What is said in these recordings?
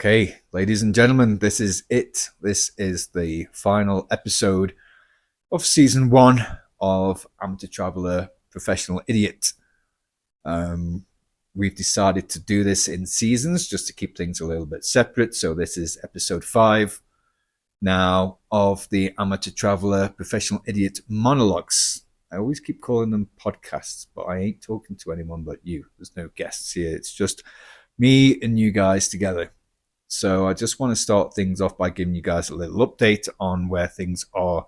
Okay, ladies and gentlemen, this is it. This is the final episode of season one of Amateur Traveller Professional Idiot. Um, we've decided to do this in seasons just to keep things a little bit separate. So this is episode 5 now of the Amateur Traveller Professional Idiot monologues. I always keep calling them podcasts, but I ain't talking to anyone but you. There's no guests here. It's just me and you guys together. So I just want to start things off by giving you guys a little update on where things are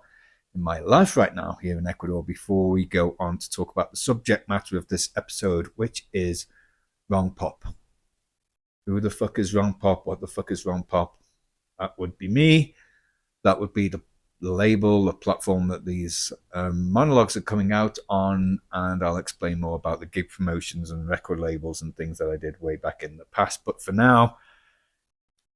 in my life right now here in Ecuador before we go on to talk about the subject matter of this episode, which is Wrongpop. Who the fuck is Wrongpop? What the fuck is Wrongpop? That would be me. That would be the label, the platform that these monologues are coming out on, and I'll explain more about the gig promotions and record labels and things that I did way back in the past. But for now,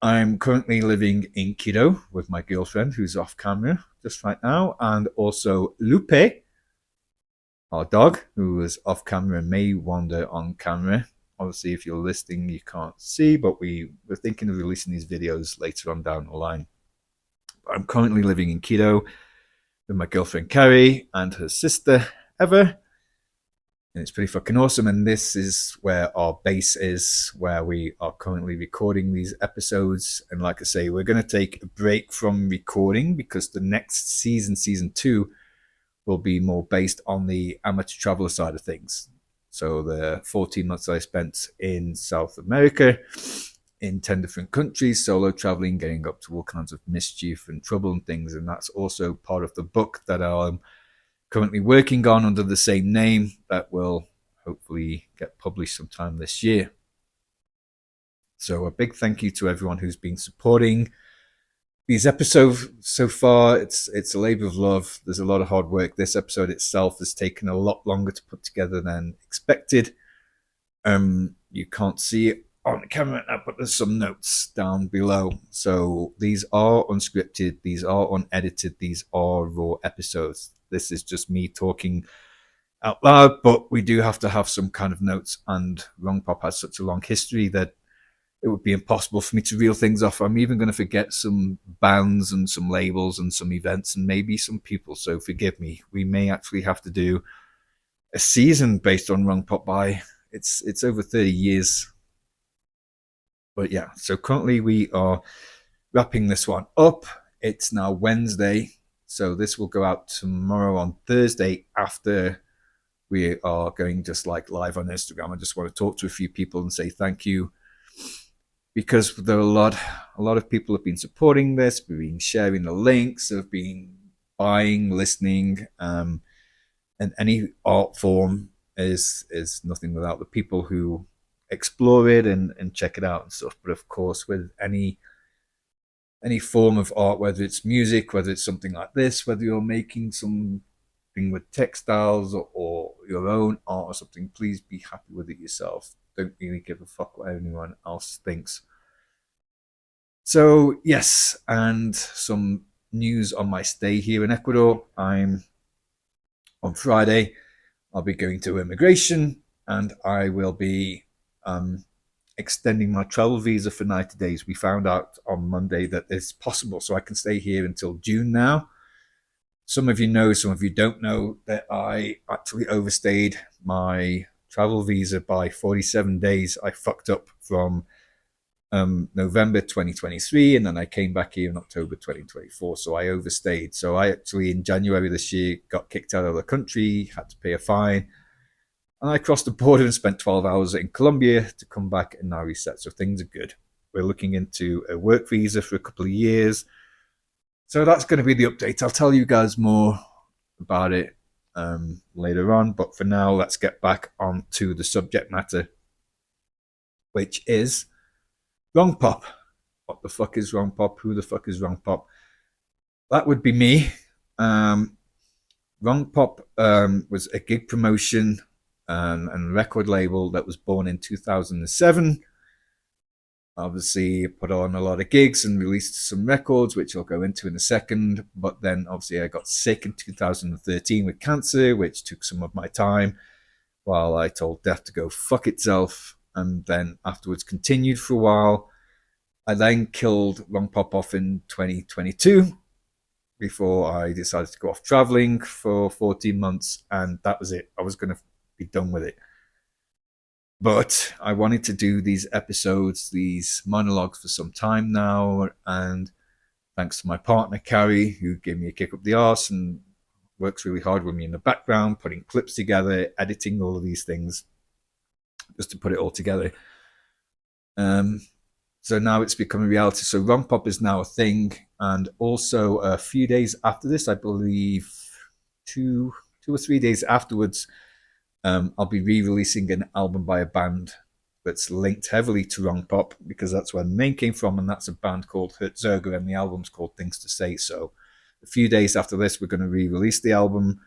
I'm currently living in Quito with my girlfriend, who's off camera just right now, and also Lupe, our dog, who is off camera and may wander on camera. Obviously, if you're listening, you can't see, but we're thinking of releasing these videos later on down the line. I'm currently living in Quito with my girlfriend Carrie and her sister Eva. And it's pretty fucking awesome. And this is where our base is, where we are currently recording these episodes. And like I say, we're going to take a break from recording because the next season, season 2, will be more based on the amateur traveler side of things. So the 14 months I spent in South America, in 10 different countries, solo traveling, getting up to all kinds of mischief and trouble and things. And that's also part of the book that I'm currently working on under the same name that will hopefully get published sometime this year. So a big thank you to everyone who's been supporting these episodes so far. It's a labor of love. There's a lot of hard work. This episode itself has taken a lot longer to put together than expected. You can't see it on the camera now, but there's some notes down below. So these are unscripted, these are unedited, these are raw episodes. This is just me talking out loud, but we do have to have some kind of notes, and Wrongpop has such a long history that it would be impossible for me to reel things off. I'm even going to forget some bands and some labels and some events and maybe some people, so forgive me. We may actually have to do a season based on Wrongpop by it's over 30 years. But yeah, so currently we are wrapping this one up. It's now Wednesday, so this will go out tomorrow on Thursday after we are going just like live on Instagram. I just want to talk to a few people and say thank you, because there are a lot of people have been supporting this, have been sharing the links, have been buying, listening, and any art form is nothing without the people who explore it and check it out and stuff. But of course, with any form of art, whether it's music, whether it's something like this, whether you're making something with textiles or your own art or something, please be happy with it yourself. Don't really give a fuck what anyone else thinks. So yes, and some news on my stay here in Ecuador. On Friday, I'll be going to immigration, and I will be extending my travel visa for 90 days. We found out on Monday that it's possible, so I can stay here until June now. Some of you know, some of you don't know that I actually overstayed my travel visa by 47 days. I fucked up from November 2023, and then I came back here in October 2024, so I overstayed. So I actually, in January this year, got kicked out of the country, had to pay a fine, and I crossed the border and spent 12 hours in Colombia to come back and now reset. So things are good. We're looking into a work visa for a couple of years. So that's going to be the update. I'll tell you guys more about it later on. But for now, let's get back onto the subject matter, which is Wrongpop. What the fuck is Wrongpop? Who the fuck is Wrongpop? That would be me. Wrongpop was a gig promotion and record label that was born in 2007. Obviously, put on a lot of gigs and released some records, which I'll go into in a second. But then, obviously, I got sick in 2013 with cancer, which took some of my time while I told death to go fuck itself. And then afterwards continued for a while. I then killed Wrongpop off in 2022 before I decided to go off traveling for 14 months, and that was it. I was going to be done with it. But I wanted to do these episodes, these monologues for some time now, and thanks to my partner, Carrie, who gave me a kick up the arse and works really hard with me in the background, putting clips together, editing all of these things, just to put it all together. Um, so now it's become a reality. So Wrongpop is now a thing, and also a few days after this, I believe two or 3 days afterwards, I'll be re-releasing an album by a band that's linked heavily to Wrongpop because that's where the name came from, and that's a band called Herzoger, and the album's called Things to Say. So a few days after this, we're going to re-release the album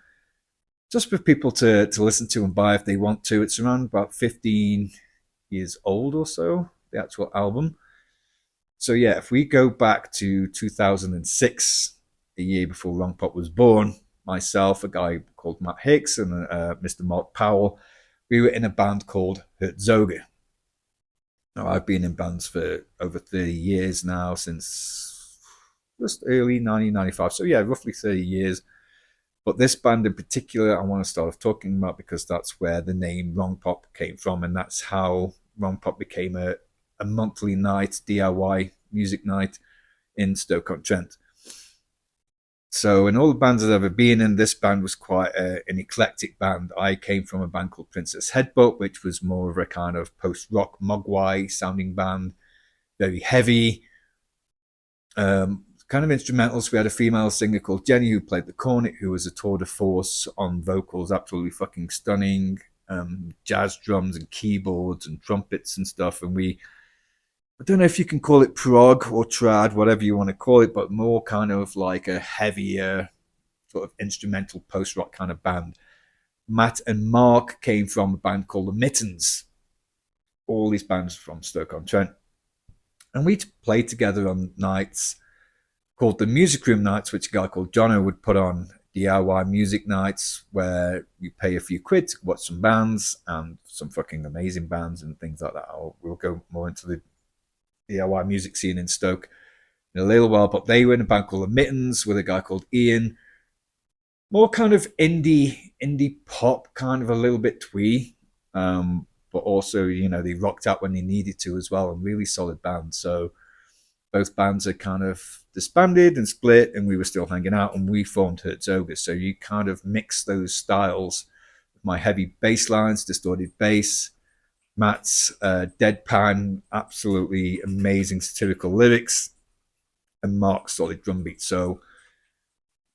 just for people to listen to and buy if they want to. It's around about 15 years old or so, the actual album. So yeah, if we go back to 2006, a year before Wrongpop was born, myself, a guy called Matt Hicks, and Mr. Mark Powell, we were in a band called Herzoger. Now, I've been in bands for over 30 years now, since just early 1995. So yeah, roughly 30 years. But this band in particular, I want to start off talking about because that's where the name Wrongpop came from, and that's how Wrongpop became a monthly night, DIY music night in Stoke-on-Trent. So in all the bands I've ever been in, this band was quite an eclectic band. I came from a band called Princess Headbutt, which was more of a kind of post-rock mogwai sounding band, very heavy, kind of instrumentals. We had a female singer called Jenny who played the cornet, who was a tour de force on vocals, absolutely fucking stunning. Jazz drums and keyboards and trumpets and stuff. And I don't know if you can call it prog or trad, whatever you want to call it, but more kind of like a heavier sort of instrumental post-rock kind of band. Matt and Mark came from a band called the Mittens. All these bands from Stoke-on-Trent. And we played together on nights called the Music Room Nights, which a guy called Jono would put on, DIY music nights where you pay a few quid to watch some bands and some fucking amazing bands and things like that. We'll go more into the DIY music scene in Stoke in a little while, but they were in a band called the Mittens with a guy called Ian. More kind of indie pop, kind of a little bit twee, but also, they rocked out when they needed to as well, and really solid band. So both bands are kind of disbanded and split, and we were still hanging out, and we formed Herzoger. So you kind of mix those styles, my heavy bass lines, distorted bass, Matt's deadpan, absolutely amazing satirical lyrics, and Mark's solid drum beat. So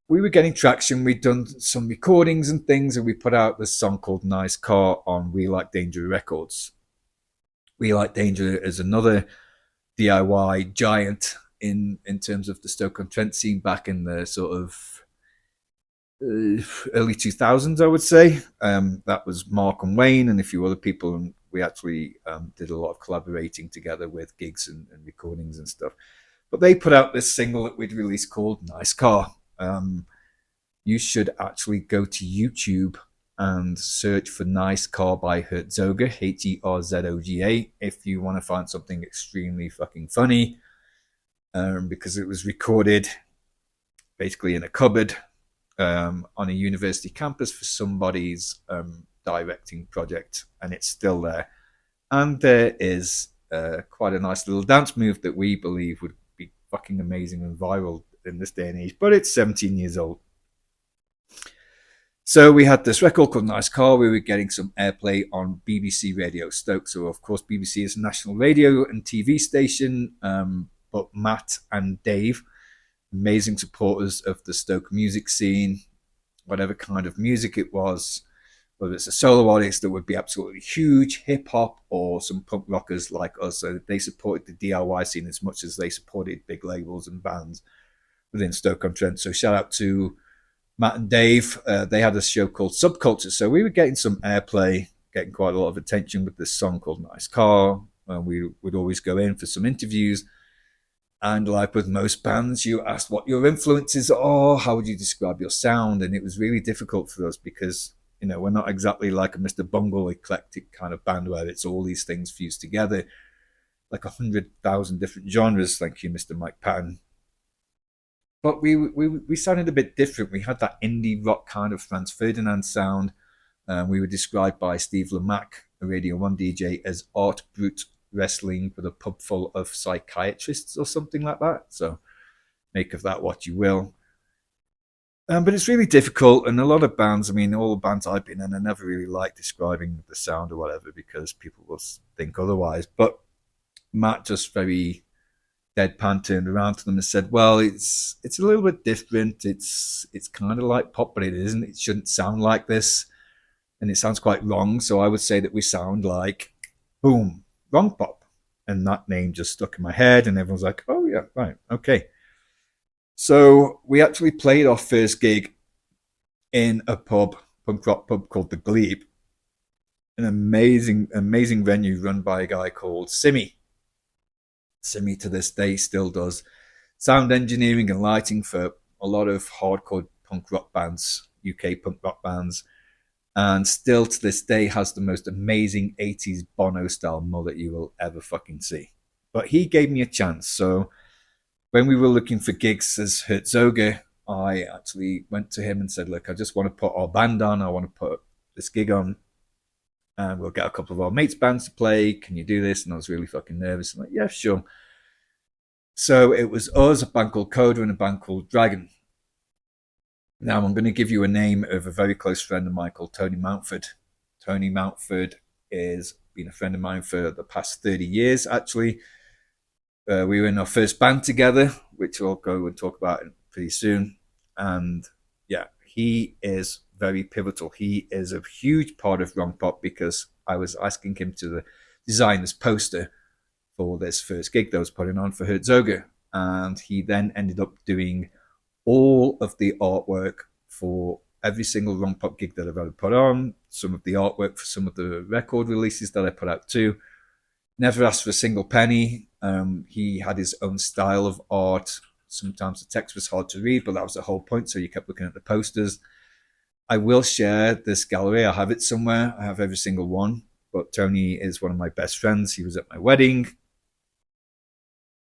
we were getting traction. We'd done some recordings and things, and we put out this song called Nice Car on We Like Danger Records. We Like Danger is another DIY giant in terms of the Stoke-on-Trent scene back in the sort of early 2000s, I would say. That was Mark and Wayne and a few other people, and we actually did a lot of collaborating together with gigs and recordings and stuff. But they put out this single that we'd released called Nice Car. You should actually go to YouTube and search for Nice Car by Herzoga, Herzoga, if you want to find something extremely fucking funny, because it was recorded basically in a cupboard on a university campus for somebody's directing project, and it's still there. And there is quite a nice little dance move that we believe would be fucking amazing and viral in this day and age, but it's 17 years old. So we had this record called Nice Car. We were getting some airplay on BBC Radio Stoke. So, of course, BBC is a national radio and TV station. But Matt and Dave, amazing supporters of the Stoke music scene, whatever kind of music it was, whether it's a solo artist that would be absolutely huge, hip-hop, or some punk rockers like us. So they supported the DIY scene as much as they supported big labels and bands within Stoke-on-Trent. So shout out to Matt and Dave. They had a show called Subculture. So we were getting some airplay, getting quite a lot of attention with this song called Nice Car. And we would always go in for some interviews. And like with most bands, you asked what your influences are, how would you describe your sound? And it was really difficult for us because, we're not exactly like a Mr. Bungle eclectic kind of band where it's all these things fused together. like 100,000 different genres. Thank you, Mr. Mike Patton. But we sounded a bit different. We had that indie rock kind of Franz Ferdinand sound. We were described by Steve Lamack, a Radio 1 DJ, as art brute wrestling with a pub full of psychiatrists or something like that. So make of that what you will. But it's really difficult, and a lot of bands, I mean, all the bands I've been in, I never really like describing the sound or whatever because people will think otherwise. But Matt just very deadpan turned around to them and said, "Well, it's a little bit different. It's kind of like pop, but it isn't. It shouldn't sound like this, and it sounds quite wrong. So I would say that we sound like, boom, Wrongpop." And that name just stuck in my head, and everyone's like, "Oh yeah, right, okay." So we actually played our first gig in a pub, punk rock pub called the Glebe, an amazing venue run by a guy called Simi. Simi to this day still does sound engineering and lighting for a lot of hardcore punk rock bands, UK punk rock bands, and still to this day has the most amazing 80s Bono style mullet you will ever fucking see. But he gave me a chance, so when we were looking for gigs as Herzogger, I actually went to him and said, "Look, I just want to put our band on. I want to put this gig on, and we'll get a couple of our mates' bands to play. Can you do this?" And I was really fucking nervous. I'm like, "Yeah, sure." So it was us, a band called Coda, and a band called Dragon. Now I'm going to give you a name of a very close friend of mine called Tony Mountford. Tony Mountford has been a friend of mine for the past 30 years, actually. We were in our first band together, which I'll go and talk about pretty soon. And yeah, he is very pivotal. He is a huge part of Wrongpop because I was asking him to design this poster for this first gig that I was putting on for Herzogger. And he then ended up doing all of the artwork for every single Wrongpop gig that I've ever put on, some of the artwork for some of the record releases that I put out too. Never asked for a single penny. He had his own style of art. Sometimes the text was hard to read, but that was the whole point. So you kept looking at the posters. I will share this gallery. I have it somewhere. I have every single one. But Tony is one of my best friends. He was at my wedding.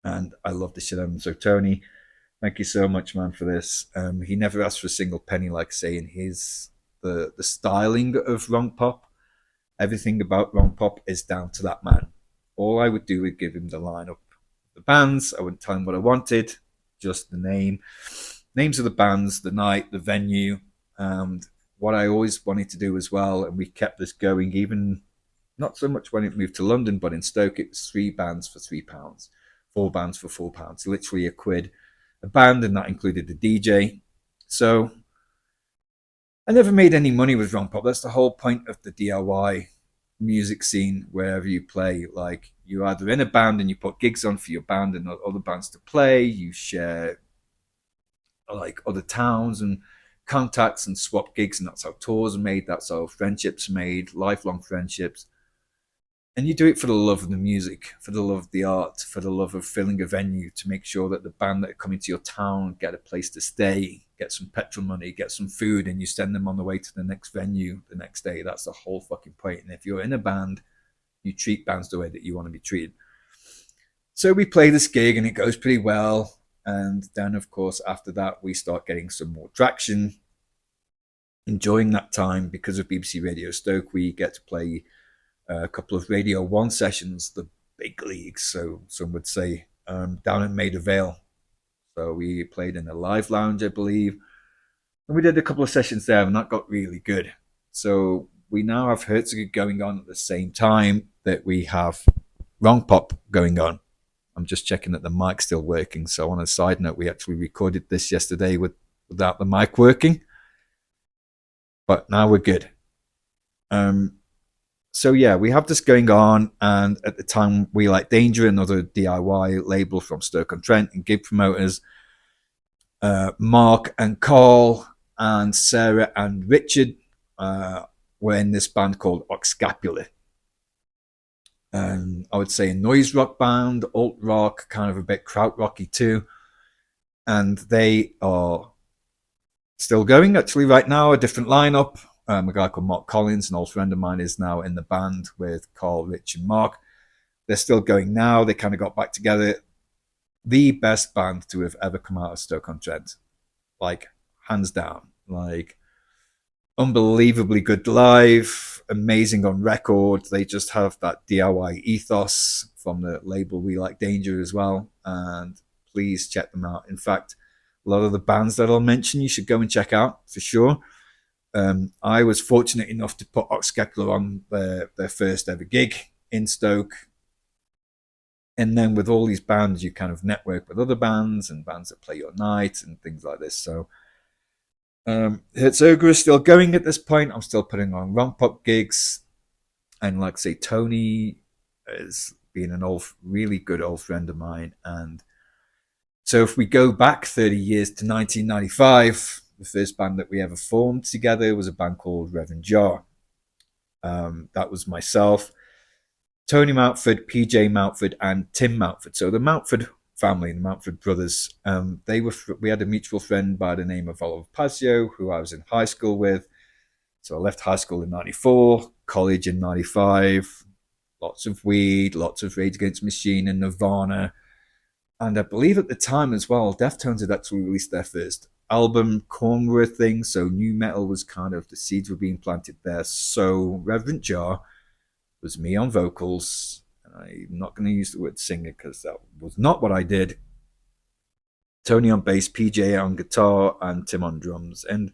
And I love the shit out of him. So Tony, thank you so much, man, for this. He never asked for a single penny, like saying the styling of Wrongpop. Everything about Wrongpop is down to that man. All I would do is give him the lineup of the bands. I wouldn't tell him what I wanted, just the names of the bands, the night, the venue, and what I always wanted to do as well. And we kept this going, even not so much when it moved to London, but in Stoke, it was 3 bands for £3, 4 bands for £4, literally £1 a band, and that included the DJ. So I never made any money with Wrongpop. That's the whole point of the DIY music scene. Wherever you play, like, you're either in a band and you put gigs on for your band and other bands to play, you share like other towns and contacts and swap gigs, and that's how tours are made, that's how friendships are made, lifelong friendships. And you do it for the love of the music, for the love of the art, for the love of filling a venue, to make sure that the band that are coming to your town get a place to stay, get some petrol money, get some food, and you send them on the way to the next venue the next day. That's the whole fucking point. And if you're in a band, you treat bands the way that you want to be treated. So we play this gig and it goes pretty well. And then, of course, after that, we start getting some more traction. Enjoying that time because of BBC Radio Stoke, we get to play a couple of Radio 1 sessions, the big leagues, so some would say, down in Maida Vale. So we played in a live lounge, I believe. And we did a couple of sessions there, and that got really good. So we now have Herzogger going on at the same time that we have Wrongpop going on. I'm just checking that the mic's still working. So on a side note, we actually recorded this yesterday without the mic working. But now we're good. So yeah, we have this going on, and at the time, We Like Danger, another DIY label from Stoke-on-Trent and gig promoters, Mark and Carl and Sarah and Richard were in this band called Oxscapula. I would say a noise rock band, alt rock, kind of a bit krautrocky too. And they are still going actually right now, a different lineup. A guy called Mark Collins, an old friend of mine, is now in the band with Carl, Rich, and Mark. They're still going now. They kind of got back together. The best band to have ever come out of Stoke-on-Trent, like hands down. Like unbelievably good live, amazing on record. They just have that DIY ethos from the label We Like Danger as well. And please check them out. In fact, a lot of the bands that I'll mention, you should go and check out for sure. I was fortunate enough to put Oxkekler on their first ever gig in Stoke. And then with all these bands, you kind of network with other bands and bands that play your night and things like this. So Herzogenaurach is still going at this point. I'm still putting on Wrongpop gigs. And like I say, Tony has been an really good old friend of mine. And so if we go back 30 years to 1995, the first band that we ever formed together was a band called Reverend Jar. That was myself, Tony Mountford, PJ Mountford, and Tim Mountford. So the Mountford family, the Mountford brothers, we had a mutual friend by the name of Oliver Pazio, who I was in high school with. So I left high school in 94, college in 95, lots of weed, lots of Rage Against the Machine and Nirvana. And I believe at the time as well, Deftones had actually released their first album, Korn were a thing, so new metal was kind of, the seeds were being planted there. So Reverend Jar was me on vocals, and I'm not going to use the word singer because that was not what I did. Tony on bass, PJ on guitar, and Tim on drums. And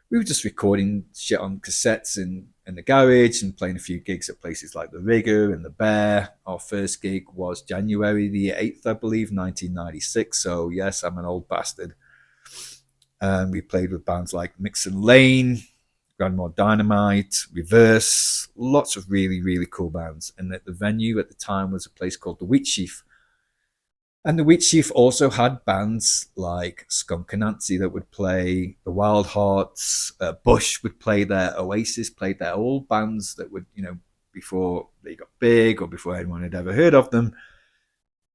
we were just recording shit on cassettes in the garage and playing a few gigs at places like the Rigger and the Bear. Our first gig was January the 8th, I believe, 1996. So yes, I'm an old bastard. And we played with bands like Mixon Lane, Grandma Dynamite, Reverse, lots of really, really cool bands. And the venue at the time was a place called the Wheat Sheaf. And the Wheat Sheaf also had bands like Skunk Anansi that would play, the Wild Hearts, Bush would play there, Oasis played there, all bands that would, before they got big or before anyone had ever heard of them.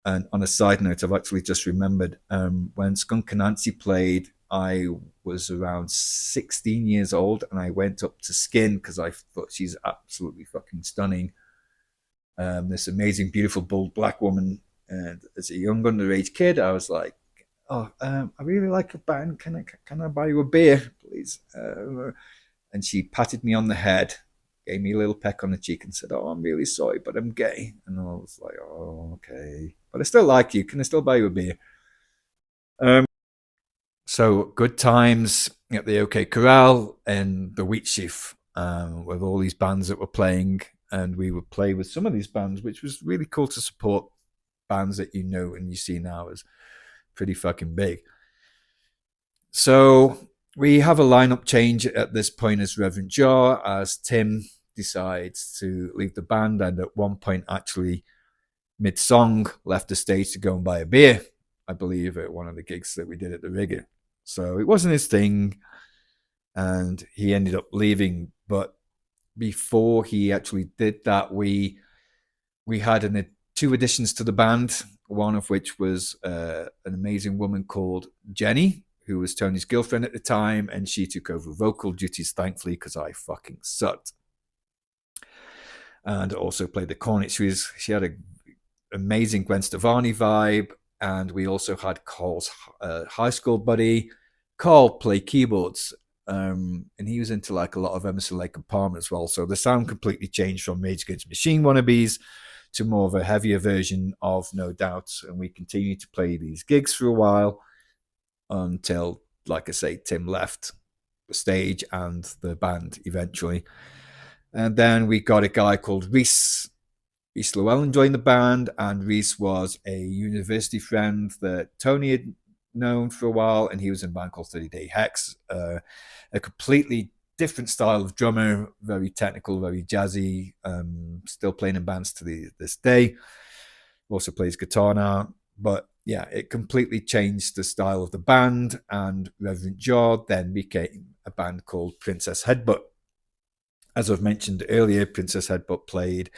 And on a side note, I've actually just remembered when Skunk Anansi played, I was around 16 years old and I went up to Skin because I thought she's absolutely fucking stunning. This amazing, beautiful, bold black woman. And as a young underage kid, I was like, "Oh, I really like a band. Can I buy you a beer, please?" And she patted me on the head, gave me a little peck on the cheek, and said, "Oh, I'm really sorry, but I'm gay." And I was like, "Oh, okay, but I still like you. Can I still buy you a beer?" So good times at the OK Corral and the Wheat Sheaf with all these bands that were playing, and we would play with some of these bands, which was really cool to support bands that you know and you see now as pretty fucking big. So we have a lineup change at this point as Reverend Jar, as Tim decides to leave the band, and at one point actually mid-song left the stage to go and buy a beer, I believe, at one of the gigs that we did at the Rigger. So it wasn't his thing, and he ended up leaving. But before he actually did that, we had two additions to the band, one of which was an amazing woman called Jenny, who was Tony's girlfriend at the time, and she took over vocal duties, thankfully, because I fucking sucked. And also played the cornet. She had an amazing Gwen Stefani vibe. And we also had Carl's high school buddy. Carl played keyboards, and he was into like a lot of Emerson, Lake and Palmer as well. So the sound completely changed from Rage Against the Machine wannabes to more of a heavier version of No Doubt. And we continued to play these gigs for a while until, like I say, Tim left the stage and the band eventually. And then we got a guy called Reese Llewellyn joined the band, and Reese was a university friend that Tony had known for a while, and he was in a band called 30 Day Hex, a completely different style of drummer, very technical, very jazzy, still playing in bands to this day, also plays guitar now. But yeah, it completely changed the style of the band, and Reverend Jar then became a band called Princess Headbutt. As I've mentioned earlier, Princess Headbutt played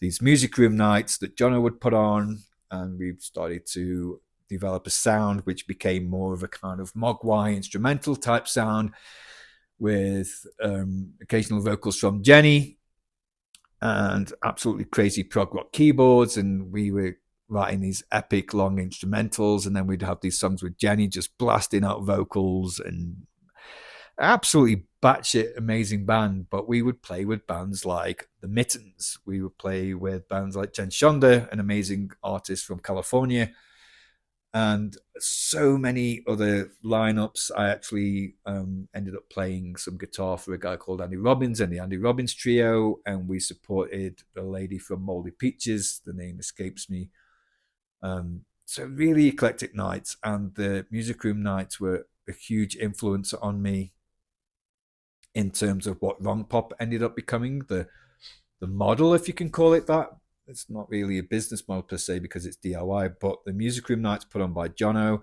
these music room nights that Jono would put on, and we started to develop a sound which became more of a kind of mogwai instrumental type sound with occasional vocals from Jenny. and absolutely crazy prog rock keyboards, and we were writing these epic long instrumentals, and then we'd have these songs with Jenny just blasting out vocals, and absolutely batshit amazing band. But we would play with bands like the Mittens. We would play with bands like Jen Shonda, an amazing artist from California, and so many other lineups. I actually ended up playing some guitar for a guy called Andy Robbins and the Andy Robbins Trio, and we supported a lady from Moldy Peaches. The name escapes me. So really eclectic nights, and the music room nights were a huge influence on me in terms of what Wrongpop ended up becoming, the model, if you can call it that. It's not really a business model per se because it's DIY, but the music room nights put on by Jono,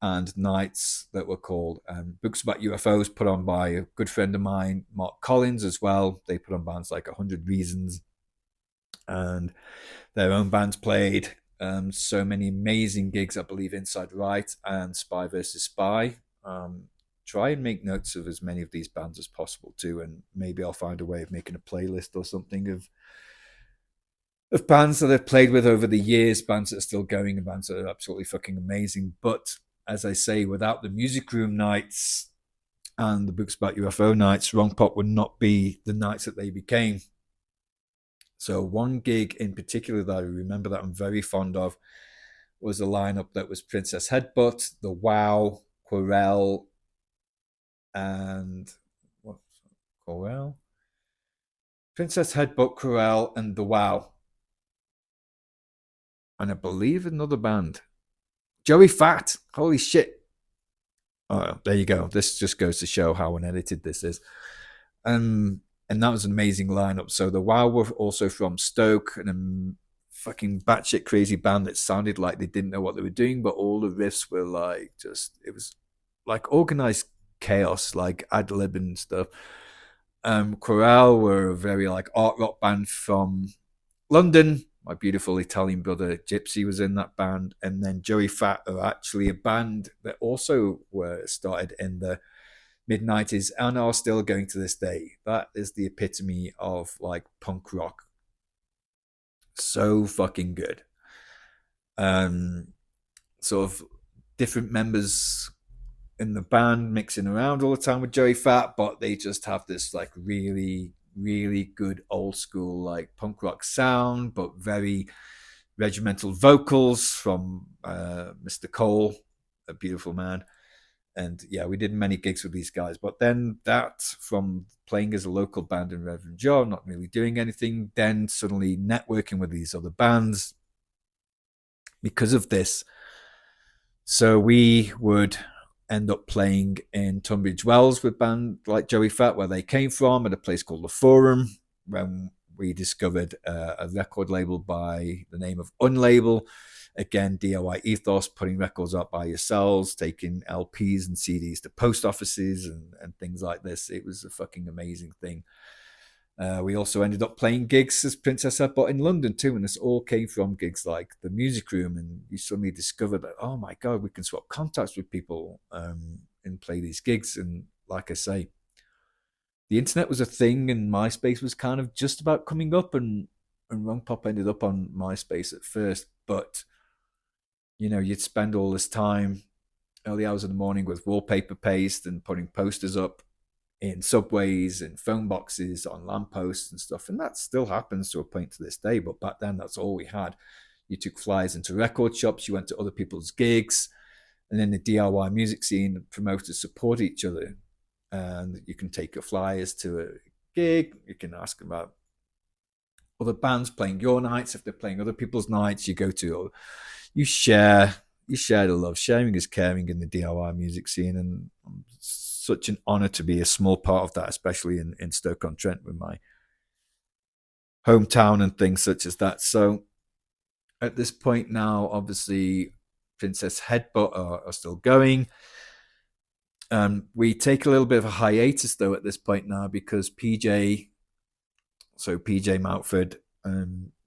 and nights that were called Books About UFOs put on by a good friend of mine, Mark Collins, as well. They put on bands like 100 Reasons, and their own bands played so many amazing gigs. I believe Inside Right and Spy versus Spy. Try and make notes of as many of these bands as possible too, and maybe I'll find a way of making a playlist or something of bands that I've played with over the years, bands that are still going, and bands that are absolutely fucking amazing. But as I say, without the music room nights and the Books About UFO nights, Wrongpop would not be the nights that they became. So one gig in particular that I remember that I'm very fond of was a lineup that was Princess Headbutt, The Wow, Querelle, and what? Querelle? Princess Headbutt, Querelle, and The Wow. And I believe another band. Joey Fat. Holy shit. Oh, there you go. This just goes to show how unedited this is. And that was an amazing lineup. So the Wow were also from Stoke, and a fucking batshit crazy band that sounded like they didn't know what they were doing, but all the riffs were like it was like organized chaos, like ad lib and stuff. Chorale were a very like art rock band from London. My beautiful Italian brother Gypsy was in that band, and then Joey Fat are actually a band that also were started in the mid-90s and are still going to this day. That is the epitome of like punk rock. So fucking good. Sort of different members in the band mixing around all the time with Joey Fat, but they just have this like really, really good old school like punk rock sound, but very regimental vocals from Mr. Cole, a beautiful man. And yeah, we did many gigs with these guys. But then that, from playing as a local band in Reverend Joe, not really doing anything, then suddenly networking with these other bands because of this. So we would end up playing in Tunbridge Wells with band like Joey Fat, where they came from, at a place called The Forum, when we discovered a record label by the name of Unlabel. Again, DIY ethos, putting records up by yourselves, taking LPs and CDs to post offices and things like this. It was a fucking amazing thing. We also ended up playing gigs as Princess Headbutt in London too, and this all came from gigs like the Music Room, and you suddenly discovered that, oh my God, we can swap contacts with people and play these gigs. And like I say, the internet was a thing, and MySpace was kind of just about coming up, and Wrongpop ended up on MySpace at first, but you know, you'd spend all this time, early hours of the morning, with wallpaper paste and putting posters up in subways and phone boxes on lampposts and stuff. And that still happens to a point to this day. But back then, that's all we had. You took flyers into record shops, you went to other people's gigs, and then the DIY music scene, promoters support each other. And you can take your flyers to a gig, you can ask about other bands playing your nights. If they're playing other people's nights, you go to, you share the love. Sharing is caring in the DIY music scene, and such an honor to be a small part of that, especially in Stoke-on-Trent with my hometown and things such as that. So at this point now, obviously, Princess Headbutt are still going. We take a little bit of a hiatus though at this point now, because PJ Mountford,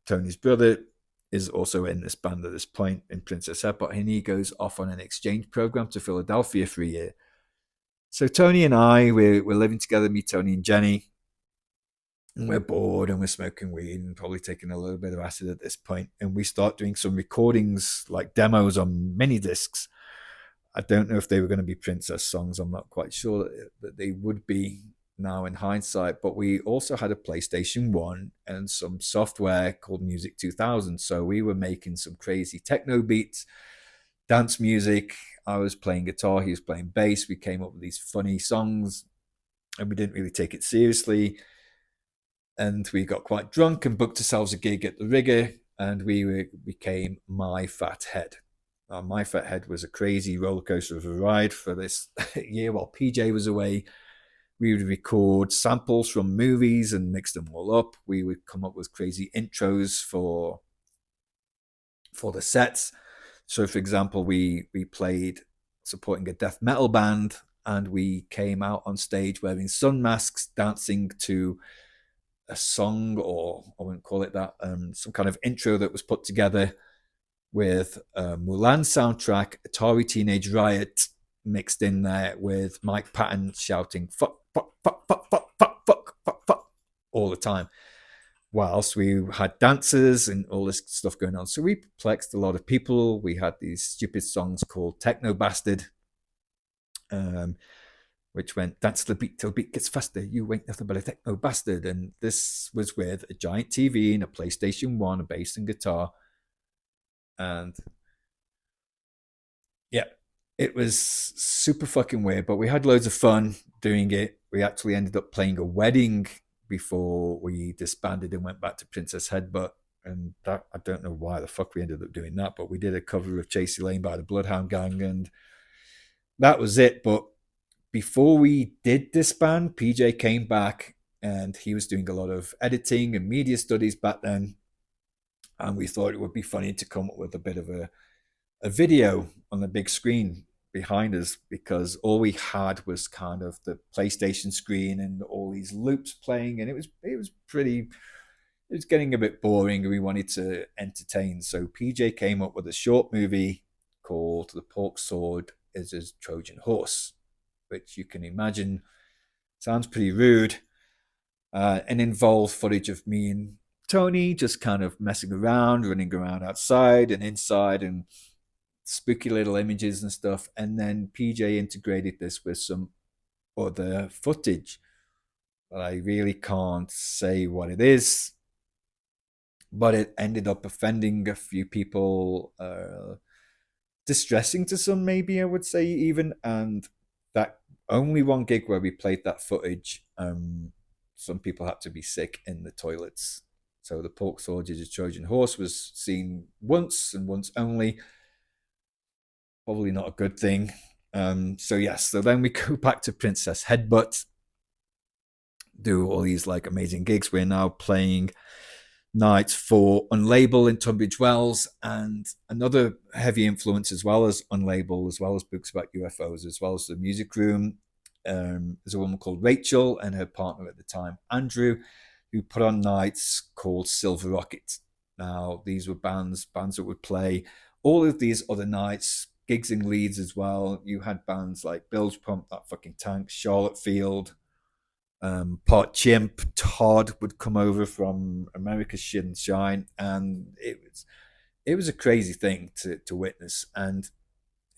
Tony's brother, is also in this band at this point in Princess Headbutt, and he goes off on an exchange program to Philadelphia for a year. So Tony and I, we're living together, me, Tony, and Jenny. And we're bored and we're smoking weed and probably taking a little bit of acid at this point. And we start doing some recordings, like demos on mini discs. I don't know if they were going to be Princess songs. I'm not quite sure that they would be now in hindsight. But we also had a PlayStation 1 and some software called Music 2000. So we were making some crazy techno beats, dance music. I was playing guitar, he was playing bass. We came up with these funny songs and we didn't really take it seriously. And we got quite drunk and booked ourselves a gig at the Rigger, and became My Fat Head. My Fat Head was a crazy roller coaster of a ride for this year while PJ was away. We would record samples from movies and mix them all up. We would come up with crazy intros for the sets. So, for example, we played supporting a death metal band, and we came out on stage wearing sun masks, dancing to a song, or I wouldn't call it that, some kind of intro that was put together with a Mulan soundtrack, Atari Teenage Riot mixed in there with Mike Patton shouting fuck, fuck, fuck, fuck, fuck, fuck, fuck, fuck, fuck all the time. Whilst we had dancers and all this stuff going on. So we perplexed a lot of people. We had these stupid songs called Techno Bastard, which went dance to the beat till the beat gets faster. You ain't nothing but a techno bastard. And this was with a giant TV and a PlayStation 1, a bass and guitar. And yeah, it was super fucking weird, but we had loads of fun doing it. We actually ended up playing a wedding before we disbanded and went back to Princess Headbutt. And that, I don't know why the fuck we ended up doing that, but we did a cover of Chasey Lane by the Bloodhound Gang, and that was it. But before we did disband, PJ came back and he was doing a lot of editing and media studies back then. And we thought it would be funny to come up with a bit of a video on the big screen behind us, because all we had was kind of the PlayStation screen and all these loops playing, and it was getting a bit boring, and we wanted to entertain. So PJ came up with a short movie called The Pork Sword is a Trojan Horse, which you can imagine sounds pretty rude, and involved footage of me and Tony just kind of messing around, running around outside and inside, and spooky little images and stuff. And then PJ integrated this with some other footage. But I really can't say what it is, but it ended up offending a few people, distressing to some, maybe I would say even. And that only one gig where we played that footage, some people had to be sick in the toilets. So the Pork Sword is a Trojan Horse was seen once and once only. Probably not a good thing. So yes, so then we go back to Princess Headbutt, do all these like amazing gigs. We're now playing nights for Unlabel in Tunbridge Wells, and another heavy influence as well as Unlabel, as well as books about UFOs, as well as the Music Room. There's a woman called Rachel and her partner at the time, Andrew, who put on nights called Silver Rocket. Now, these were bands that would play all of these other nights, gigs in Leeds as well. You had bands like Bilge Pump, That Fucking Tank, Charlotte Field, Pot Chimp, Todd would come over from America's Shit and Shine, and it was a crazy thing to witness. And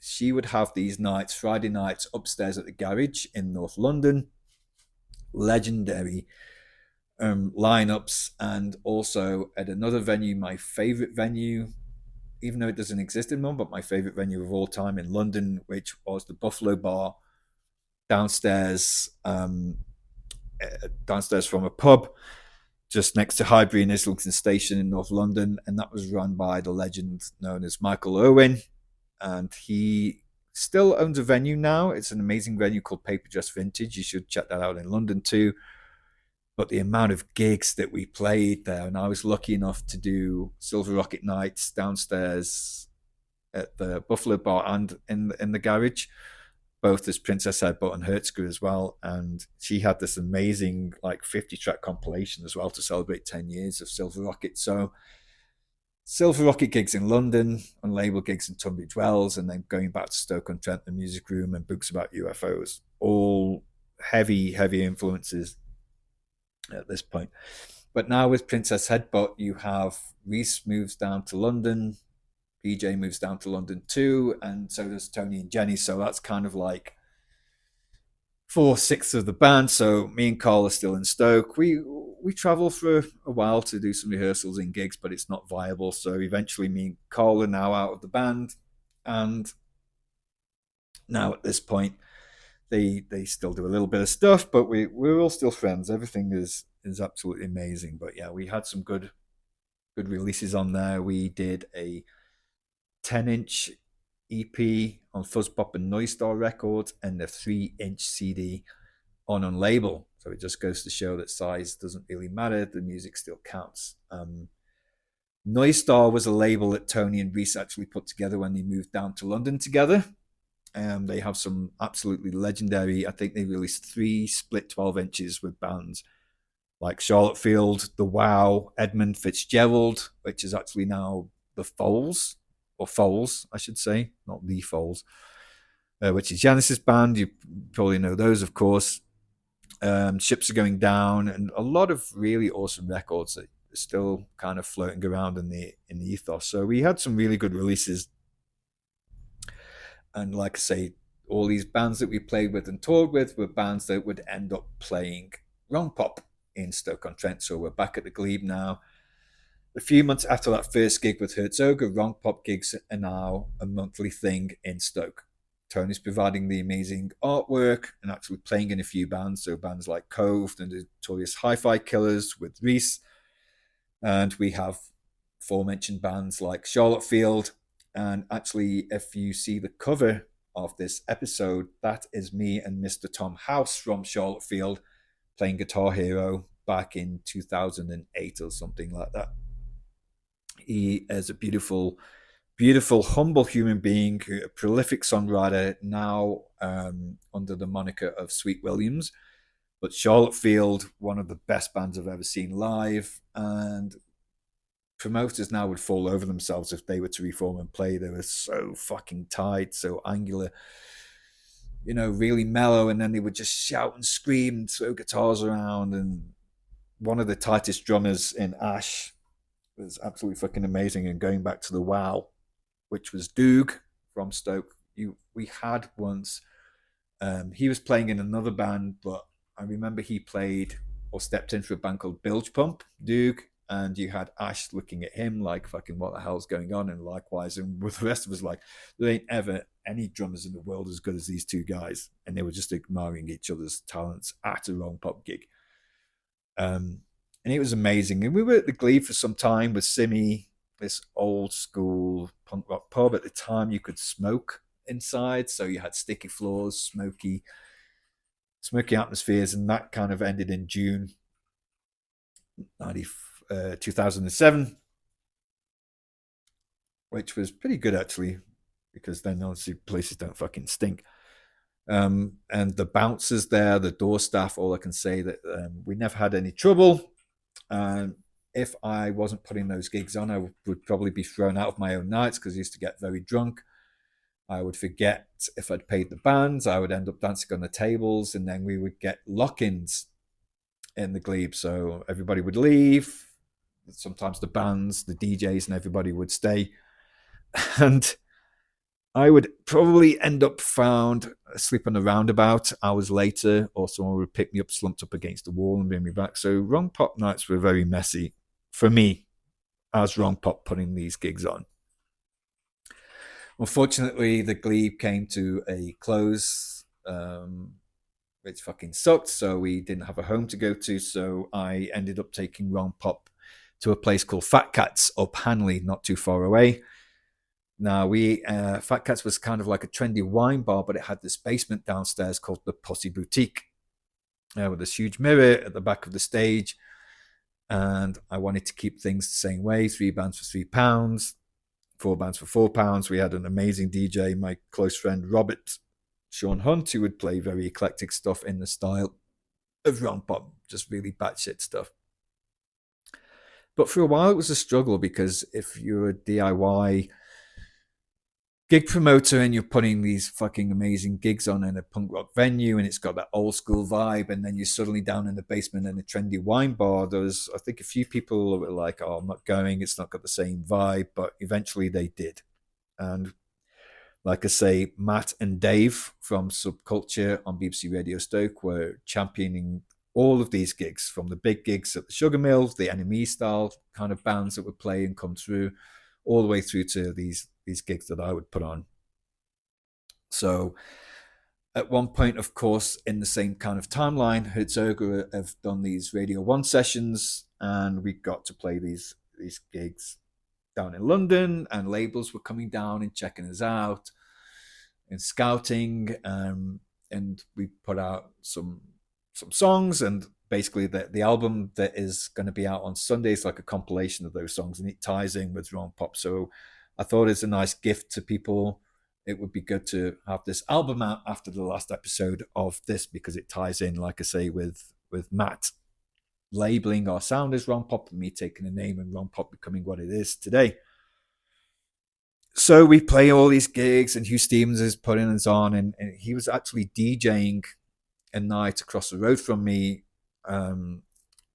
she would have these nights, Friday nights, upstairs at the garage in North London, legendary lineups, and also at another venue, my favorite venue, even though it doesn't exist anymore, but my favorite venue of all time in London, which was the Buffalo Bar downstairs, downstairs from a pub just next to Highbury and Islington Station in North London, and that was run by the legend known as Michael Irwin, and he still owns a venue now. It's an amazing venue called Paper Dress Vintage. You should check that out in London too. But the amount of gigs that we played there, and I was lucky enough to do Silver Rocket nights downstairs at the Buffalo Bar and in the garage, both as Princess Headbutt and Hertzger as well. And she had this amazing like 50-track compilation as well to celebrate 10 years of Silver Rocket. So Silver Rocket gigs in London, and label gigs in Tunbridge Wells, and then going back to Stoke-on-Trent, the Music Room, and books about UFOs. All heavy influences. at this point. But now with Princess Headbutt, you have Reese moves down to London, PJ moves down to London too, and so does Tony and Jenny. So that's kind of like 4/6 of the band. So me and Carl are still in Stoke. We travel for a while to do some rehearsals and gigs, but it's not viable. So eventually, me and Carl are now out of the band, and now at this point, they still do a little bit of stuff, but we're all still friends. Everything is absolutely amazing. But yeah, we had some good releases on there. We did a 10-inch EP on Fuzz Pop and Noise Star Records and a 3-inch CD on Unlabel. So it just goes to show that size doesn't really matter. The music still counts. Noise Star was a label that Tony and Reese actually put together when they moved down to London together. They have some absolutely legendary, I think they released 3 split 12 inches with bands like Charlotte Field, The Wow, Edmund Fitzgerald, which is actually now the Foals, or Foals, I should say, not the Foals, which is Genesis band. You probably know those, of course. Ships Are Going Down, and a lot of really awesome records that are still kind of floating around in the ethos. So we had some really good releases. And like I say, all these bands that we played with and toured with were bands that would end up playing Wrongpop in Stoke-on-Trent. So we're back at the Glebe now. A few months after that first gig with Herzoga, Wrongpop gigs are now a monthly thing in Stoke. Tony's providing the amazing artwork and actually playing in a few bands. So bands like Cove, the Notorious Hi-Fi Killers with Reese. And we have aforementioned bands like Charlotte Field. And actually, if you see the cover of this episode, that is me and Mr. Tom House from Charlotte Field playing Guitar Hero back in 2008 or something like that. He is a beautiful, beautiful, humble human being, a prolific songwriter, now under the moniker of Sweet Williams. But Charlotte Field, one of the best bands I've ever seen live, and promoters now would fall over themselves if they were to reform and play. They were so fucking tight, so angular, really mellow, and then they would just shout and scream and throw guitars around. And one of the tightest drummers in Ash was absolutely fucking amazing. And going back to the Wow, which was Doog from Stoke, we had once. He was playing in another band, but I remember he played or stepped in for a band called Bilge Pump, Doog, and you had Ash looking at him like, fucking, what the hell's going on? And likewise, and with the rest of us, like, there ain't ever any drummers in the world as good as these two guys. And they were just admiring each other's talents at a Wrongpop gig. And it was amazing. And we were at the Glebe for some time with Simi, this old school punk rock pub. At the time, you could smoke inside. So you had sticky floors, smoky atmospheres. And that kind of ended in June 2007, which was pretty good actually, because then obviously places don't fucking stink. And the bouncers there, the door staff, all I can say that we never had any trouble. If I wasn't putting those gigs on, I would probably be thrown out of my own nights because I used to get very drunk. I would forget if I'd paid the bands. I would end up dancing on the tables, and then we would get lock-ins in the Glebe. So everybody would leave. Sometimes the bands, the DJs, and everybody would stay. And I would probably end up found asleep on the roundabout hours later, or someone would pick me up, slumped up against the wall, and bring me back. So Wrongpop nights were very messy for me as Wrongpop putting these gigs on. Unfortunately, the Glebe came to a close, which fucking sucked. So we didn't have a home to go to. So I ended up taking Wrongpop to a place called Fat Cats up Hanley, not too far away. Now, Fat Cats was kind of like a trendy wine bar, but it had this basement downstairs called the Pussy Boutique, with this huge mirror at the back of the stage. And I wanted to keep things the same way: 3 bands for £3, 4 bands for £4. We had an amazing DJ, my close friend Robert Sean Hunt, who would play very eclectic stuff in the style of Wrongpop, just really batshit stuff. But for a while, it was a struggle, because if you're a DIY gig promoter and you're putting these fucking amazing gigs on in a punk rock venue and it's got that old school vibe, and then you're suddenly down in the basement in a trendy wine bar. There's, I think, a few people were like, oh, I'm not going, it's not got the same vibe, but eventually they did. And like I say, Matt and Dave from Subculture on BBC Radio Stoke were championing all of these gigs, from the big gigs at the Sugar Mills, the NME style kind of bands that would play and come through, all the way through to these gigs that I would put on. So at one point, of course, in the same kind of timeline, Herzoga have done these Radio 1 sessions, and we got to play these gigs down in London, and labels were coming down and checking us out and scouting, and we put out some songs, and basically the album that is going to be out on Sunday is like a compilation of those songs, and it ties in with Wrongpop. So I thought it's a nice gift to people. It would be good to have this album out after the last episode of this, because it ties in, like I say, with Matt labeling our sound as Wrongpop and me taking the name and Wrongpop becoming what it is today. So we play all these gigs, and Hugh Stevens is putting us on, and he was actually DJing a night across the road from me.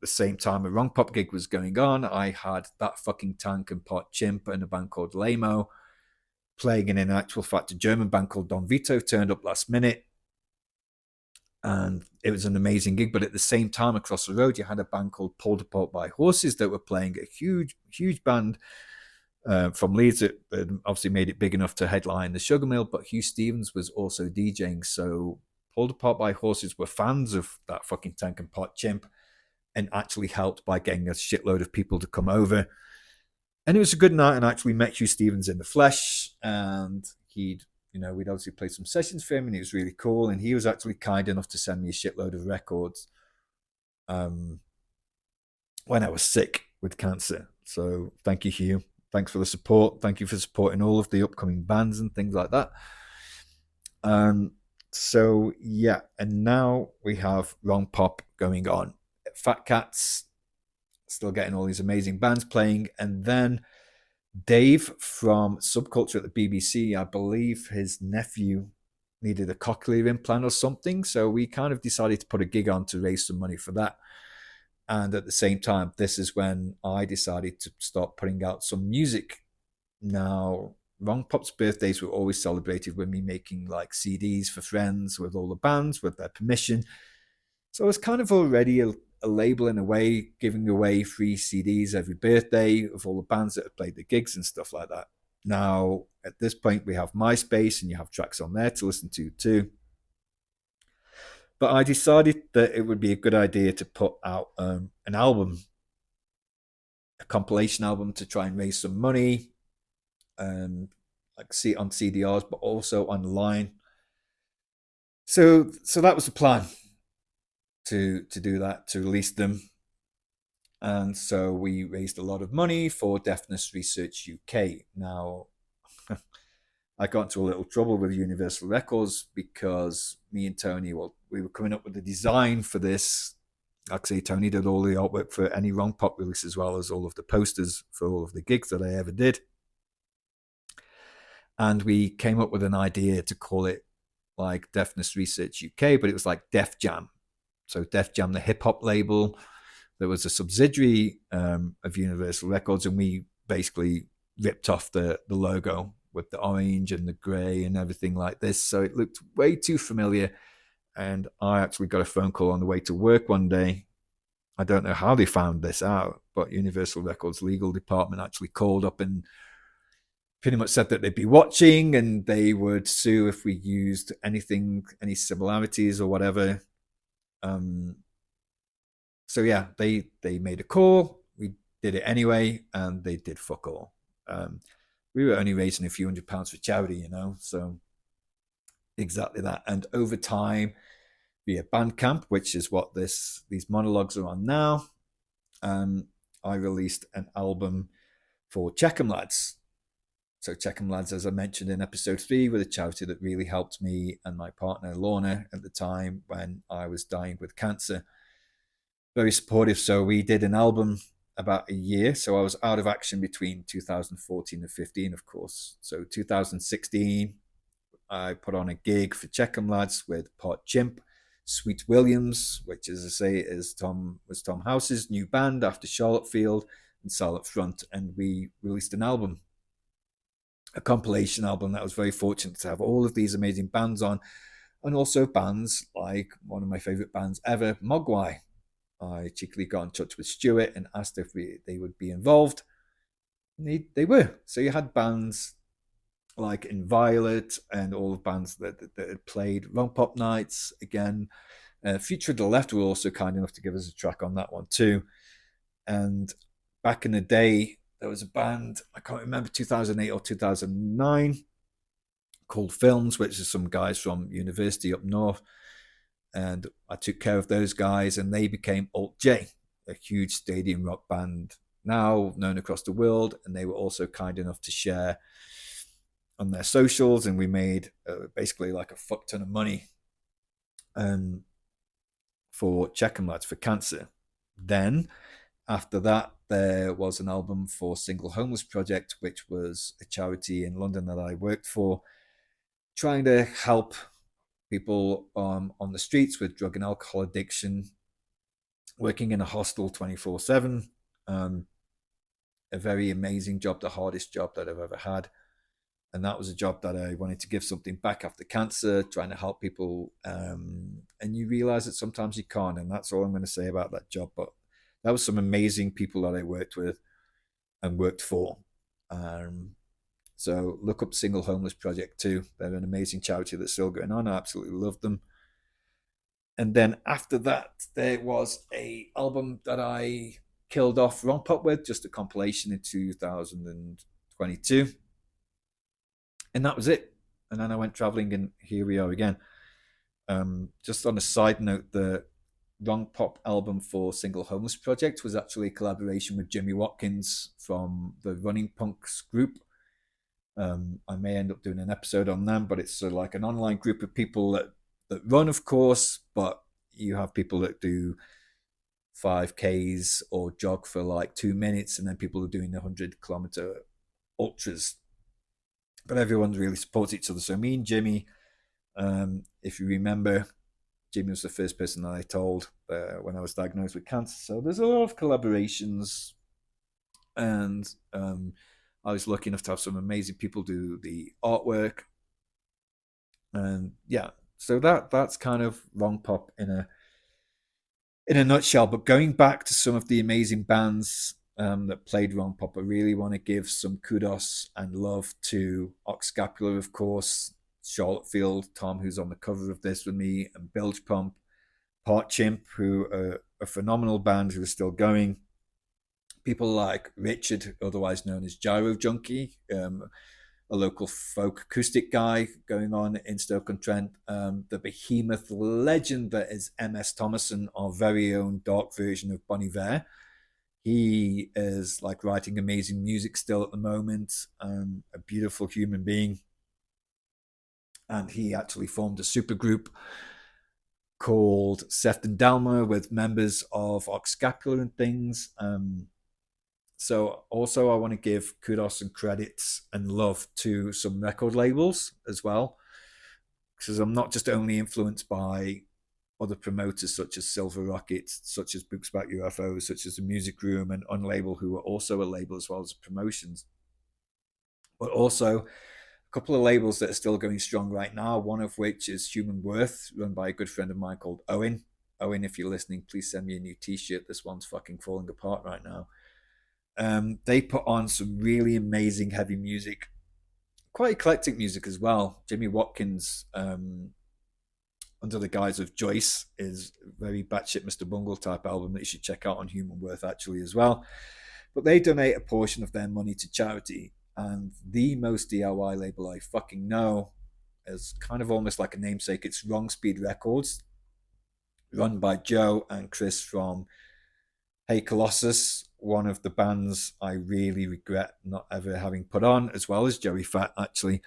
The same time a Wrongpop gig was going on, I had That Fucking Tank and Pot Chimp and a band called Lamo playing, and in actual fact a German band called Don Vito turned up last minute, and it was an amazing gig. But at the same time, across the road, you had a band called Pulled Apart by Horses that were playing, a huge band from Leeds that obviously made it big enough to headline the Sugar Mill, but Hugh Stevens was also DJing. So Pulled Apart by Horses were fans of That Fucking Tank and Pot Chimp, and actually helped by getting a shitload of people to come over. And it was a good night, and I actually met Hugh Stevens in the flesh, and we'd obviously play some sessions for him, and it was really cool. And he was actually kind enough to send me a shitload of records when I was sick with cancer. So thank you, Hugh. Thanks for the support. Thank you for supporting all of the upcoming bands and things like that. So yeah, and now we have Wrongpop going on. Fat Cats, still getting all these amazing bands playing, and then Dave from Subculture at the BBC, I believe his nephew needed a cochlear implant or something, so we kind of decided to put a gig on to raise some money for that. And at the same time, this is when I decided to start putting out some music. Now, Wrongpop's birthdays were always celebrated with me making like CDs for friends with all the bands with their permission. So I was kind of already a label in a way, giving away free CDs every birthday of all the bands that have played the gigs and stuff like that. Now, at this point, we have MySpace, and you have tracks on there to listen to too. But I decided that it would be a good idea to put out an album, a compilation album, to try and raise some money, like see on CDRs, but also online. So that was the plan, to do that, to release them. And so we raised a lot of money for Deafness Research UK. Now, I got into a little trouble with Universal Records because me and Tony, we were coming up with the design for this. Actually, Tony did all the artwork for any Wrongpop release, as well as all of the posters for all of the gigs that I ever did. And we came up with an idea to call it like Deafness Research UK, but it was like Def Jam. So Def Jam, the hip hop label, there was a subsidiary of Universal Records, and we basically ripped off the logo with the orange and the grey and everything like this. So it looked way too familiar. And I actually got a phone call on the way to work one day. I don't know how they found this out, but Universal Records legal department actually called up and pretty much said that they'd be watching and they would sue if we used anything, any similarities or whatever. So yeah, they made a call. We did it anyway, and they did fuck all. We were only raising a few £100s for charity, so exactly that. And over time, via Bandcamp, which is what these monologues are on now, I released an album for Checkham Lads. So Checkham Lads, as I mentioned in episode 3, were the charity that really helped me and my partner Lorna at the time when I was dying with cancer. Very supportive. So we did an album about a year. So I was out of action between 2014 and 15, of course. So 2016, I put on a gig for Checkham Lads with Pot Chimp, Sweet Williams, which, as I say, was Tom House's new band after Charlotte Field and Silent Front, and we released an album, a compilation album that I was very fortunate to have all of these amazing bands on, and also bands like one of my favorite bands ever, Mogwai. I cheekily got in touch with Stuart and asked if they would be involved. They were. So you had bands like Inviolate and all the bands that had played Wrongpop nights again. Future of the Left were also kind enough to give us a track on that one too. And back in the day, there was a band, I can't remember, 2008 or 2009, called Films, which is some guys from university up north. And I took care of those guys, and they became Alt J, a huge stadium rock band now known across the world. And they were also kind enough to share on their socials, and we made basically like a fuck ton of money for Checkham Lads for cancer. Then after that, there was an album for Single Homeless Project, which was a charity in London that I worked for, trying to help people on the streets with drug and alcohol addiction, working in a hostel 24/7. A very amazing job, the hardest job that I've ever had. And that was a job that I wanted to give something back after cancer, trying to help people. And you realize that sometimes you can't. And that's all I'm going to say about that job. But that was some amazing people that I worked with and worked for. So look up Single Homeless Project too. They're an amazing charity that's still going on. I absolutely love them. And then after that, there was a album that I killed off Wrongpop with, just a compilation in 2022. And that was it. And then I went traveling, and here we are again. Just on a side note, the Wrongpop album for Single Homeless Project was actually a collaboration with Jimmy Watkins from the Running Punks group. I may end up doing an episode on them, but it's sort of like an online group of people that run, of course, but you have people that do 5Ks or jog for like 2 minutes, and then people are doing 100-kilometer ultras. But everyone really supports each other. So me and Jimmy, if you remember, Jimmy was the first person that I told when I was diagnosed with cancer. So there's a lot of collaborations, and I was lucky enough to have some amazing people do the artwork. And yeah, so that's kind of Wrongpop in a nutshell. But going back to some of the amazing bands that played Wrongpop, I really want to give some kudos and love to Oxscapula, of course, Charlotte Field, Tom, who's on the cover of this with me, and Bilge Pump, Part Chimp, who are a phenomenal band who are still going. People like Richard, otherwise known as Gyro Junkie, a local folk acoustic guy going on in Stoke-on-Trent. The behemoth legend that is M.S. Thomason, our very own dark version of Bon Iver. He is like writing amazing music still at the moment, a beautiful human being. And he actually formed a supergroup called Sefton Dalma with members of Oxscapula and things. So also I want to give kudos and credits and love to some record labels as well, because I'm not just only influenced by other promoters such as Silver Rocket, such as Books About UFOs, such as the Music Room and Unlabel, who are also a label as well as promotions, but also a couple of labels that are still going strong right now, one of which is Human Worth, run by a good friend of mine called Owen. Owen, if you're listening, please send me a new t-shirt. This one's fucking falling apart right now. They put on some really amazing heavy music, quite eclectic music as well. Jimmy Watkins, under the guise of Joyce, is very batshit Mr. Bungle type album that you should check out on Human Worth actually as well. But they donate a portion of their money to charity, and the most DIY label I fucking know is kind of almost like a namesake. It's Wrong Speed Records, run by Joe and Chris from Hey Colossus, one of the bands I really regret not ever having put on, as well as Joey Fat, actually.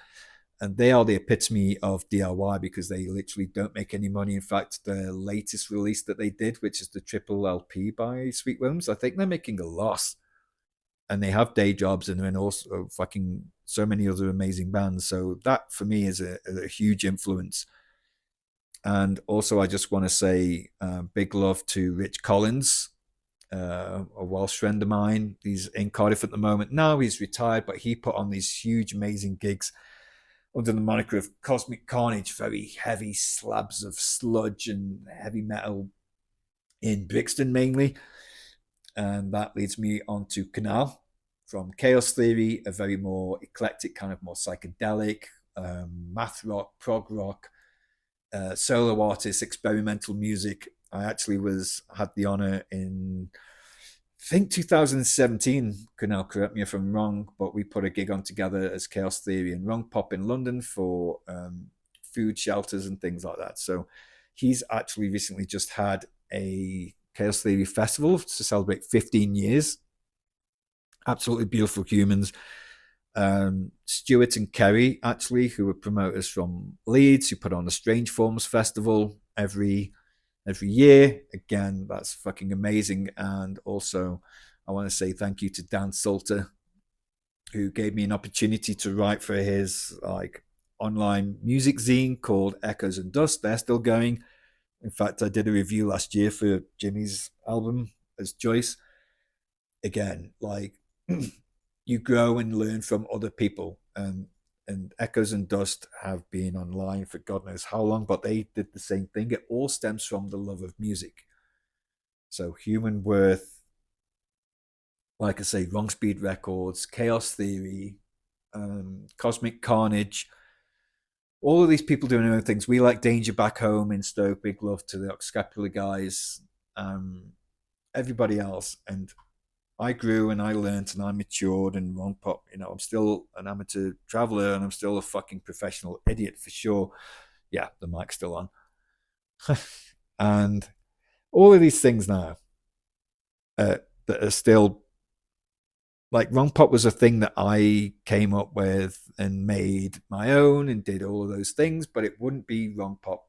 And they are the epitome of DIY because they literally don't make any money. In fact, the latest release that they did, which is the triple LP by Sweet Williams, I think they're making a loss. And they have day jobs and they're in also fucking so many other amazing bands. So that for me is a huge influence. And also, I just want to say big love to Rich Collins, a Welsh friend of mine. He's in Cardiff at the moment. Now he's retired, but he put on these huge, amazing gigs under the moniker of Cosmic Carnage, very heavy slabs of sludge and heavy metal in Brixton mainly. And that leads me on to Canal from Chaos Theory, a very more eclectic, kind of more psychedelic, math rock, prog rock, solo artist, experimental music. I actually had the honor in I think 2017, Canal, correct me if I'm wrong, but we put a gig on together as Chaos Theory and Wrongpop in London for food shelters and things like that. So he's actually recently just had a Chaos Theory festival to celebrate 15 years. Absolutely beautiful humans. Stuart and Kerry, actually, who are promoters from Leeds, who put on the Strange Forms Festival every year. Again, that's fucking amazing. And also, I want to say thank you to Dan Salter, who gave me an opportunity to write for his online music zine called Echoes and Dust. They're still going. In fact, I did a review last year for Jimmy's album as Joyce. Again, you grow and learn from other people. And Echoes and Dust have been online for God knows how long, but they did the same thing. It all stems from the love of music. So Human Worth, like I say, Wrong Speed Records, Chaos Theory, Cosmic Carnage, all of these people doing their own things. We like Danger Back Home in Stoke, big love to the Oxscapula guys, everybody else. And I grew and I learned and I matured and Wrongpop, I'm still an amateur traveler and I'm still a fucking professional idiot for sure. Yeah, the mic's still on. And all of these things now that are still Wrongpop was a thing that I came up with and made my own and did all of those things, but it wouldn't be Wrongpop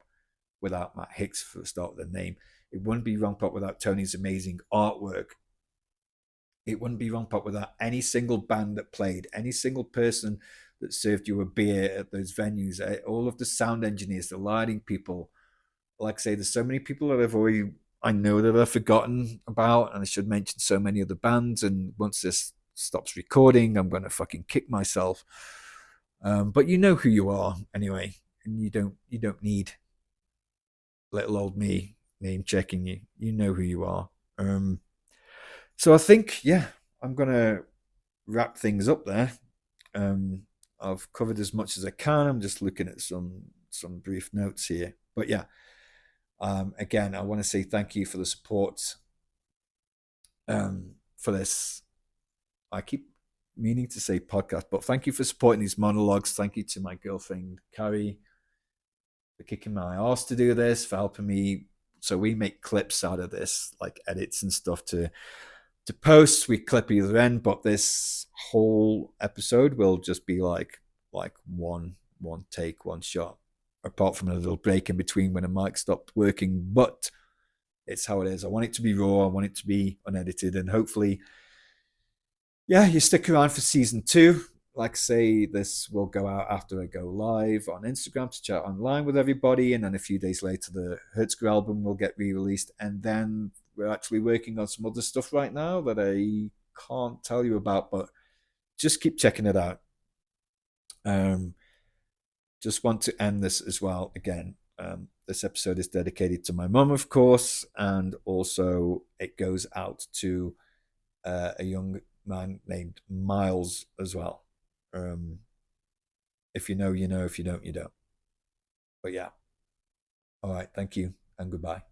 without Matt Hicks for the start of the name. It wouldn't be Wrongpop without Tony's amazing artwork. It wouldn't be Wrongpop without any single band that played, any single person that served you a beer at those venues, all of the sound engineers, the lighting people. Like I say, there's so many people that I know that I've forgotten about, and I should mention so many other bands. And once this stops recording, I'm going to fucking kick myself. But you know who you are anyway, and you don't need little old me name checking you. You know who you are. So I think, yeah, I'm going to wrap things up there. I've covered as much as I can. I'm just looking at some brief notes here. But yeah, again, I want to say thank you for the support for this. I keep meaning to say podcast, but thank you for supporting these monologues. Thank you to my girlfriend, Carrie, for kicking my ass to do this, for helping me. So we make clips out of this, like edits and stuff to post. We clip either end, but this whole episode will just be like one take, one shot, apart from a little break in between when a mic stopped working. But it's how it is. I want it to be raw. I want it to be unedited, and hopefully, yeah, you stick around for season 2. Like I say, this will go out after I go live on Instagram to chat online with everybody, and then a few days later, the Hertzger album will get re-released, and then we're actually working on some other stuff right now that I can't tell you about, but just keep checking it out. Just want to end this as well. Again, this episode is dedicated to my mum, of course, and also it goes out to a young man named Miles as well. If you know, you know. If you don't, you don't. But yeah. All right. Thank you and goodbye.